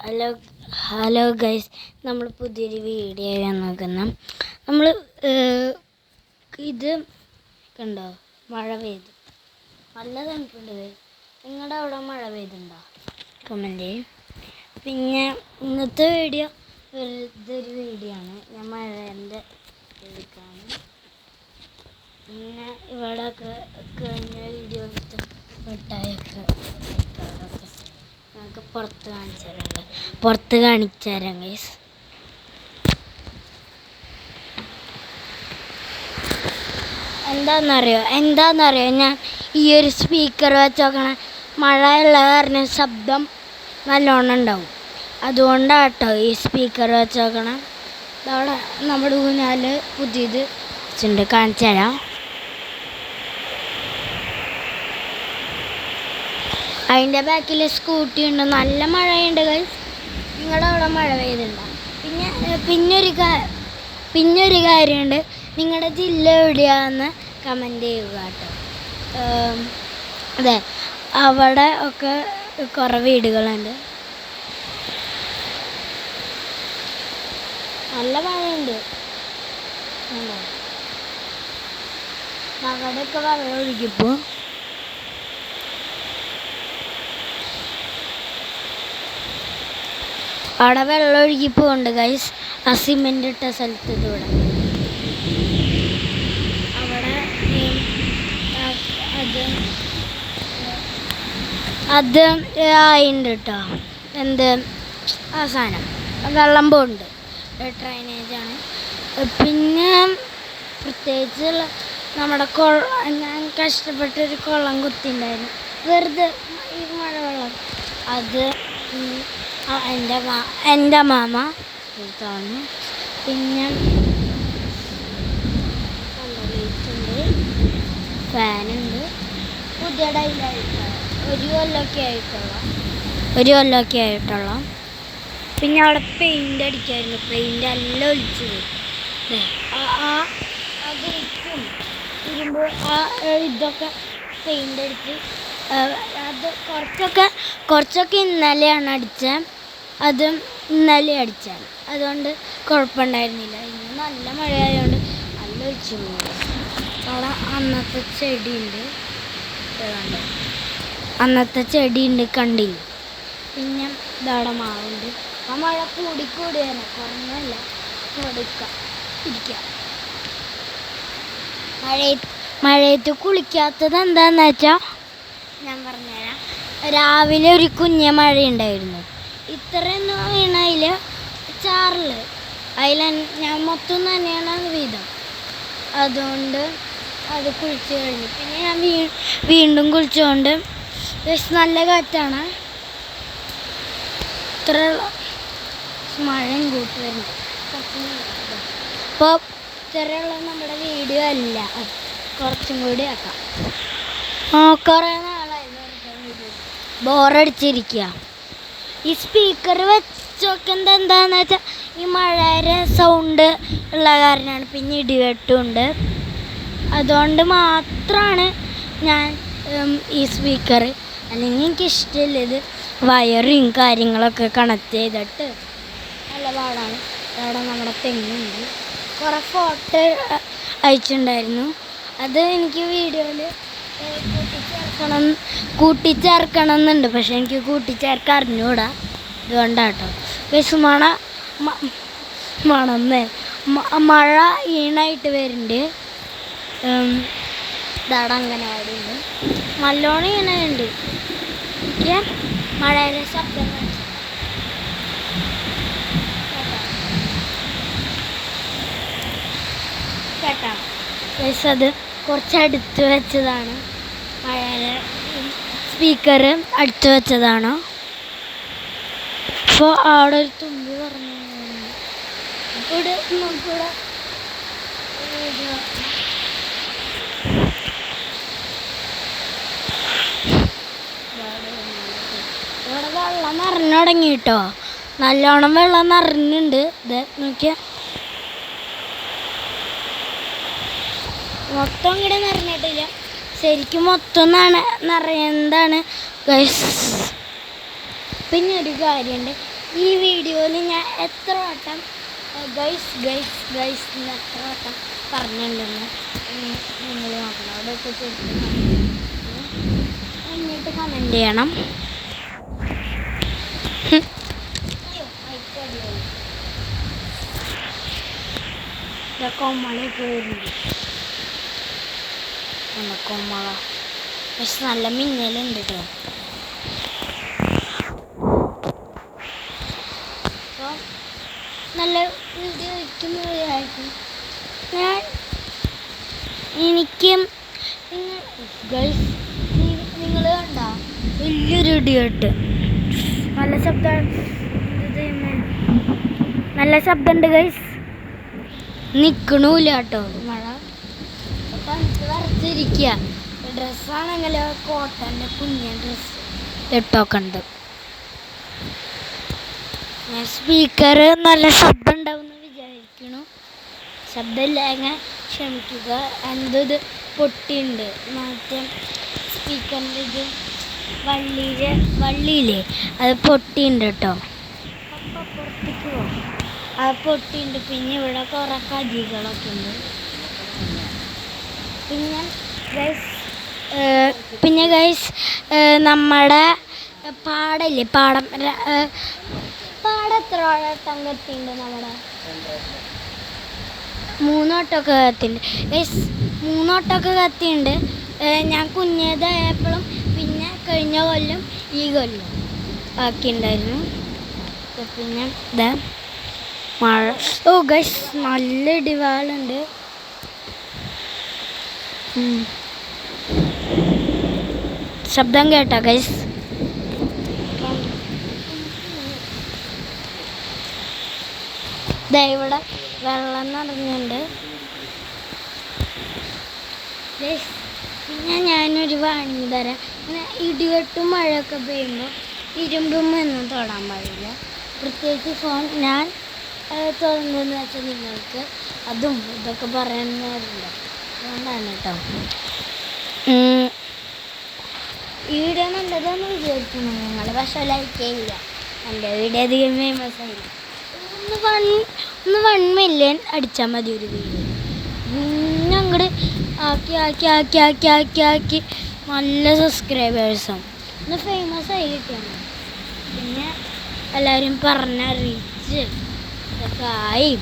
Hello hello guys, നമ്മൾ പുതിയൊരു video നോക്കുന്ന നമ്മൾ ഇത് കണ്ടോ, മഴ പെയ്തു, നല്ല തണുപ്പുണ്ട്. നിങ്ങളുടെ അവിടെ മഴ പെയ്തുണ്ടോ? കമൻറ്റ് ചെയ്യും. പിന്നെ ഇന്നത്തെ വീഡിയോ ഇതൊരു വീഡിയോ ആണ്, ഞാൻ മഴേൻ്റെ എടുക്കാണ്. പിന്നെ ഇവിടെയൊക്കെ കഴിഞ്ഞ വീഡിയോ എടുത്ത് മിഠായിയൊക്കെ നമുക്ക് പുറത്ത് കാണിച്ചു തരാം ഗൈസ്. എന്താണെന്നറിയോ ഞാൻ ഈ ഒരു സ്പീക്കർ വെച്ച് നോക്കണ. മഴയുള്ള കാരണം ശബ്ദം നല്ലോണം ഉണ്ടാവും, അതുകൊണ്ടാട്ടോ ഈ സ്പീക്കർ വെച്ച് നോക്കണം. അവിടെ നമ്മുടെ ഊഞ്ഞാല് പുതിയത് വെച്ചിട്ടുണ്ട്, കാണിച്ചു തരാം. അതിൻ്റെ ബാക്കിൽ സ്കൂട്ടി ഉണ്ട്. നല്ല മഴയുണ്ട് ഗൈസ്. നിങ്ങളുടെ അവിടെ മഴ പെയ്തുണ്ടോ? പിന്നൊരു കാര്യമുണ്ട്, നിങ്ങളുടെ ജില്ല എവിടെയാണെന്ന് കമൻറ്റ് ചെയ്യുക കേട്ടോ. അതെ, അവിടെ ഒക്കെ കുറേ വീടുകളുണ്ട്. നല്ല മഴയുണ്ട്. അവിടെയൊക്കെ വെള്ളം ഒഴുകിപ്പോൾ അവിടെ വെള്ളം ഒഴുകി പോകുന്നുണ്ട് ഗൈസ്. ആ സിമെൻ്റ് ഇട്ട സ്ഥലത്തൂടെ അവിടെ അത് ആയിണ്ട് കേട്ടോ. എന്ത് ആ സാധനം വെള്ളം പോകുന്നുണ്ട്, ഡ്രൈനേജാണ്. പിന്നെ പ്രത്യേകിച്ചുള്ള നമ്മുടെ ഞാൻ കഷ്ടപ്പെട്ടൊരു കുളം കുത്തിണ്ടായിരുന്നു വെറുതെ ഈ മഴവെള്ളം. അത് എൻ്റെ മാമ എടുത്താണ്. പിന്നെ ലൈറ്റുണ്ട്, ഫാനുണ്ട്. പുതിയ ഡൈലായിട്ട് ഒരു കൊല്ലമൊക്കെ ആയിട്ടുള്ള. പിന്നെ അവിടെ പെയിൻ്റ് അടിക്കായിരുന്നു, പെയിൻ്റ് എല്ലാം ഒലിച്ചു പോയി. അതിരിക്കും ഇരുമ്പ് ഇതൊക്കെ പെയിൻ്റ് അടിച്ച് അത് കുറച്ചൊക്കെ ഇന്നലെയാണ് അടിച്ചത്. അതും ഇന്നലെ അടിച്ചാണ്, അതുകൊണ്ട് കുഴപ്പമുണ്ടായിരുന്നില്ല. ഇന്ന് നല്ല മഴയായതുകൊണ്ട് നല്ല ഒഴിച്ചു പോകും. അവിടെ അന്നത്തെ ചെടിയുണ്ട് കണ്ടില്ല. പിന്നെ ഇതവിടെ മാവുണ്ട്. ആ മഴ കൂടിയാണ്, കുറഞ്ഞല്ല, ഇരിക്കാം. മഴയത്ത് കുളിക്കാത്തത് എന്താണെന്ന് വെച്ചാൽ ഞാൻ പറഞ്ഞുതരാം. രാവിലെ ഒരു കുഞ്ഞ മഴയുണ്ടായിരുന്നു, ഇത്രയൊന്നും വീണതിൽ ചാറിൽ അതിൽ ഞാൻ മൊത്തം തന്നെയാണ് വീതം. അതുകൊണ്ട് അത് കുളിച്ച് കഴിഞ്ഞു. പിന്നെ ഞാൻ വീണ്ടും കുളിച്ചുകൊണ്ട് നല്ല കാറ്റാണ്. ഇത്ര മഴയും കൂട്ടി വരുന്നു. അപ്പോൾ ഇത്രയുള്ള നമ്മുടെ വീഡിയോ അല്ല, കുറച്ചും കൂടി ആക്കാം. കുറേ നാളായിരുന്നു ബോറടിച്ചിരിക്കുക. ഈ സ്പീക്കർ വെച്ചോക്കുന്നത് എന്താണെന്ന് വെച്ചാൽ ഈ മഴയുടെ സൗണ്ട് ഉള്ള കാരണമാണ്. പിന്നെ ഇടിവെട്ടുമുണ്ട്, അതുകൊണ്ട് മാത്രമാണ് ഞാൻ ഈ സ്പീക്കർ. അല്ലെങ്കിൽ എനിക്കിഷ്ടമില്ല. ഇത് വയറും കാര്യങ്ങളൊക്കെ കണക്ട് ചെയ്തിട്ട് നല്ല പാടാണ്. അവിടെ നമ്മുടെ തെങ്ങുണ്ട്. കുറേ ഫോട്ടോ അയച്ചിട്ടുണ്ടായിരുന്നു, അത് എനിക്ക് വീഡിയോയിൽ കൂട്ടിച്ചേർക്കണം എന്നുണ്ട്. പക്ഷെ എനിക്ക് കൂട്ടിച്ചേർക്കാൻ അറിഞ്ഞൂടാ, അതുകൊണ്ടാട്ടോ. മഴ ഈണായിട്ട് വരുന്നുണ്ട്. ഇതാടെ അംഗനവാടിയുണ്ട്, നല്ലോണം ഈണയുണ്ട്. എനിക്ക് മഴയിലെ ശബ്ദം കേട്ടോ. അത് കുറച്ചടുത്ത് വെച്ചതാണ്, മഴയിലെ സ്പീക്കർ അടുത്ത് വെച്ചതാണ്. അപ്പോൾ അവിടെ ഒരു തുമ്പി പറഞ്ഞു. ഇവിടെ വെള്ളം നിറഞ്ഞു തുടങ്ങി കേട്ടോ, നല്ലോണം വെള്ളം നിറഞ്ഞുണ്ട്. ഇത് നോക്കിയാൽ മൊത്തം ഇങ്ങോട്ട് നിറഞ്ഞിട്ടില്ല, ശരിക്കും മൊത്തം നിറയുന്നതാണ് ഗൈസ്. പിന്നെ ഒരു കാര്യമുണ്ട്, ഈ വീഡിയോയിൽ ഞാൻ എത്ര വട്ടം ഗൈസ് ഗൈസ് ഗൈസ് എന്ന് എത്ര വട്ടം പറഞ്ഞിട്ടുണ്ടെന്ന് നിങ്ങൾ നോക്കണം. അവിടെയൊക്കെ എന്നിട്ട് കമൻറ്റ് ചെയ്യണം. കൊമ്മളൊക്കെ വരുന്നുണ്ട്. കൊമ്മള പക്ഷെ നല്ല മിന്നലുണ്ട് കേട്ടോ. അപ്പോൾ നല്ല വീഡിയോ വയ്ക്കുന്നതായിരിക്കും. എനിക്കും ഗൈസ് നിങ്ങൾ കണ്ട വലിയൊരു ഇടിയോട്ട് നല്ല ശബ്ദം, നല്ല ശബ്ദമുണ്ട് ഗൈസ്. നിൽക്കണില്ല കേട്ടോ മഴ. അപ്പം എനിക്ക് വരച്ചിരിക്കുക. ഡ്രസ്സാണെങ്കിൽ കോട്ടൻ്റെ കുഞ്ഞൻ ഡ്രസ്സ് ഇട്ടൊക്കെ ഉണ്ട്. സ്പീക്കർ നല്ല ശബ്ദം ഉണ്ടാവുമെന്ന് വിചാരിക്കണു. ശബ്ദമില്ലെങ്കിൽ ക്ഷമിക്കുക. എന്തത് പൊട്ടിയുണ്ട് മറ്റേ സ്പീക്കറിൻ്റെ ഇത് വള്ളിയില്ലേ അത് പൊട്ടിയുണ്ട് കേട്ടോ. അപ്പം പുറത്തേക്ക് പോകും. അത് പൊട്ടിയുണ്ട്. പിന്നെ ഇവിടെ കുറേ കടികളൊക്കെ ഉണ്ട്. പിന്നെ ഗൈസ് നമ്മുടെ പാടല്ലേ പാടം എത്ര വട്ടം കത്തിയുണ്ട് നമ്മുടെ 3 വട്ടമൊക്കെ കത്തിയുണ്ട് ഗൈസ്. 3 വട്ടമൊക്കെ കത്തിയുണ്ട്. ഞാൻ കുഞ്ഞേതായപ്പോഴും പിന്നെ കഴിഞ്ഞ കൊല്ലം ഈ കൊല്ലം ആക്കിയിട്ടുണ്ടായിരുന്നു. പിന്നെ ഇതാ മഴ. ഓ ഗൈസ് നല്ല ഇടിവാളുണ്ട്. ശബ്ദം കേട്ടോ ഗൈസ്. ഇവിടെ വെള്ളം നിറഞ്ഞുണ്ട്. പിന്നെ ഞാനൊരു വാണി തരാം. ഇങ്ങനെ ഇടിവെട്ടും മഴയൊക്കെ പെയ്യുമ്പോൾ ഇരുമ്പൊന്നും തൊടാൻ പാടില്ല. പ്രത്യേകിച്ച് ഫോൺ ഞാൻ തുറന്നെന്ന് വെച്ചാൽ നിങ്ങൾക്ക് അതും ഇതൊക്കെ പറയാനില്ല. അതുകൊണ്ടാണ് കേട്ടോ. ഈ വീഡിയോ നല്ലതെന്ന് വിചാരിക്കുന്നു നിങ്ങൾ. പക്ഷെ ലൈക്ക് ചെയ്യില്ല. എൻ്റെ വീഡിയോ അധികം ഫേമസ് ആയില്ല. ഒന്ന് 1 മില്യൺ അടിച്ചാൽ മതി ഒരു വീഡിയോ. പിന്നെ അങ്ങോട്ട് ആക്കി നല്ല സബ്സ്ക്രൈബേഴ്സും ഒന്ന് ഫേമസ് ആയി കിട്ടിയാൽ മതി. പിന്നെ എല്ലാവരും പറഞ്ഞ റീച്ച് ഇതൊക്കെ ആയി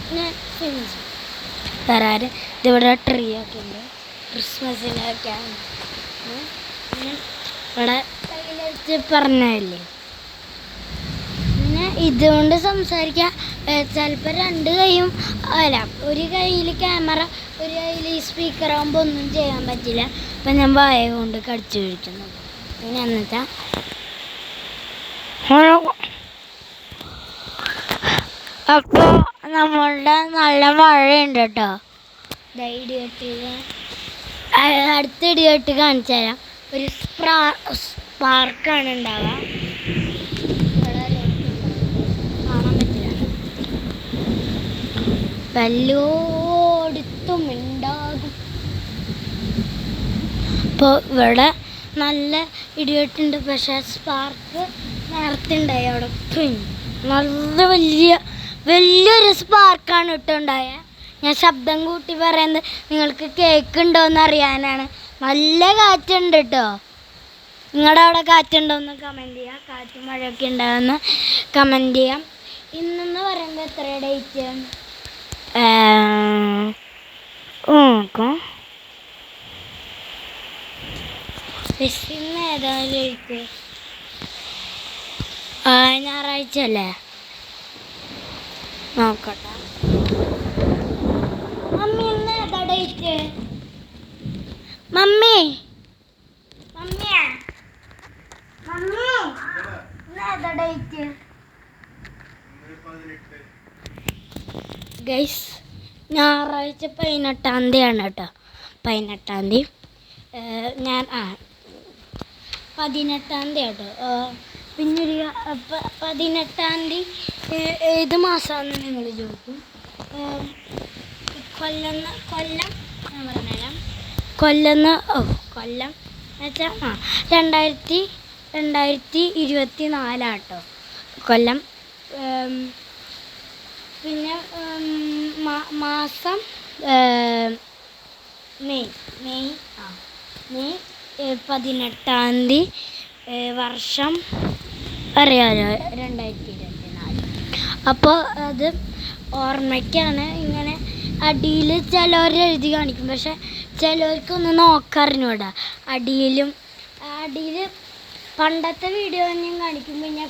പിന്നെ ഫേമസ് തരാറ്. ഇതിവിടെ ട്രീ ഒക്കെ ഉണ്ട്. ക്രിസ്മസിനൊക്കെയാണ്. പിന്നെ ഇവിടെ കയ്യിലെടുത്ത് പറഞ്ഞല്ലേ. പിന്നെ ഇതുകൊണ്ട് സംസാരിക്കാൻ ചിലപ്പോൾ 2 കൈയും അല്ല, ഒരു കയ്യിൽ ക്യാമറ ഒരു കയ്യിൽ ഈ സ്പീക്കറാകുമ്പോൾ ഒന്നും ചെയ്യാൻ പറ്റില്ല. അപ്പം ഞാൻ വായ കൊണ്ട് കടിച്ചു കഴിക്കുന്നു. പിന്നെ എന്നുവെച്ചാൽ അപ്പോൾ നമ്മളുടെ നല്ല മഴയുണ്ട് കേട്ടോ. അടുത്ത ഇടികെട്ട് കാണിച്ചു തരാം. ഒരു സ്പാർക്കാണ് ഉണ്ടാവുക. കാണാൻ പറ്റില്ല. വല്ലോടത്തും ഉണ്ടാകും. അപ്പോൾ ഇവിടെ നല്ല ഇടികെട്ടുണ്ട്. പക്ഷേ സ്പാർക്ക് നേരത്തെ ഉണ്ടായി അവിടെ. നല്ല വലിയൊരു സ്പാർക്കാണ് ഇട്ടുണ്ടായ. ഞാൻ ശബ്ദം കൂട്ടി പറയുന്നത് നിങ്ങൾക്ക് കേൾക്കുന്നുണ്ടോയെന്ന് അറിയാനാണ്. നല്ല കാറ്റുണ്ട് കേട്ടോ. നിങ്ങളുടെ അവിടെ കാറ്റുണ്ടോയെന്ന് കമൻറ്റ് ചെയ്യാം. കാറ്റും മഴയൊക്കെ ഉണ്ടാകുമെന്ന് കമൻറ്റ് ചെയ്യാം. ഇന്നെന്ന് പറയുമ്പോൾ എത്ര ഡേറ്റ്? ഇന്ന് ഏതായാലും ഞായറാഴ്ച അല്ലേ? നോക്കട്ടെ. മമ്മി ഇന്ന് ഏതാ ഡേറ്റ്? മമ്മി ഇന്ന് ഏതാ ഡേറ്റ്? ഗൈസ് ഞായറാഴ്ച 18-ാം തീയതിയാണ് കേട്ടോ. 18-ാം തീയതി ഞാൻ 18-ാം തീയതി കേട്ടോ. പിന്നൊരു 18-ാം തീയതി ഏത് മാസമാണെന്ന് നിങ്ങൾ ചോദിക്കും. കൊല്ലം ഞാൻ പറഞ്ഞുതരാം. കൊല്ലം എന്നുവെച്ചാൽ 2024 കേട്ടോ. കൊല്ലം. പിന്നെ മാസം മെയ് മെയ് മെയ് 18 വർഷം അറിയാലോ 2024. അപ്പോൾ അത് ഓർമ്മയ്ക്കാണ്. ഇങ്ങനെ അടിയിൽ ചിലവർ എഴുതി കാണിക്കും, പക്ഷെ ചിലവർക്കൊന്നും നോക്കറിഞ്ഞൂടാ. അടിയിൽ പണ്ടത്തെ വീഡിയോ ഞാൻ കാണിക്കുമ്പോൾ ഞാൻ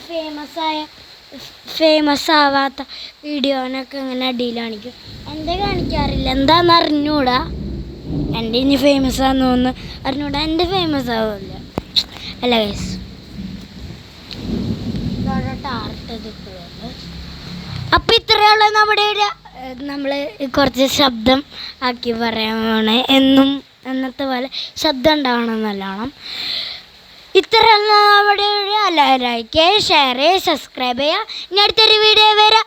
ഫേമസ് ആവാത്ത വീഡിയോനൊക്കെ ഇങ്ങനെ അടിയിൽ കാണിക്കും. എൻ്റെ കാണിക്കാറില്ല, എന്താണെന്ന് അറിഞ്ഞൂടാ. എൻ്റെ ഇനി ഫേമസ് ആണെന്ന് തോന്നുന്നു അറിഞ്ഞൂടാ, എൻ്റെ ഫേമസ് ആവില്ല അല്ല ഗൈസ്. ഇതോടെ ടാർട്ട് ഇതിപ്പോഴുണ്ട്. അപ്പം ഇത്രയുള്ള നമ്മുടെ നമ്മൾ കുറച്ച് ശബ്ദം ആക്കി പറയാൻ വേണേ. എന്നത്തെ പോലെ ശബ്ദം ഉണ്ടാവണം നല്ലോണം. ഇത്രയുള്ള നമ്മുടെ ലൈക്ക് ചെയ്യുക, ഷെയർ ചെയ്യുക, സബ്സ്ക്രൈബ് ചെയ്യുക. ഇനി അടുത്തൊരു വീഡിയോ വരാം.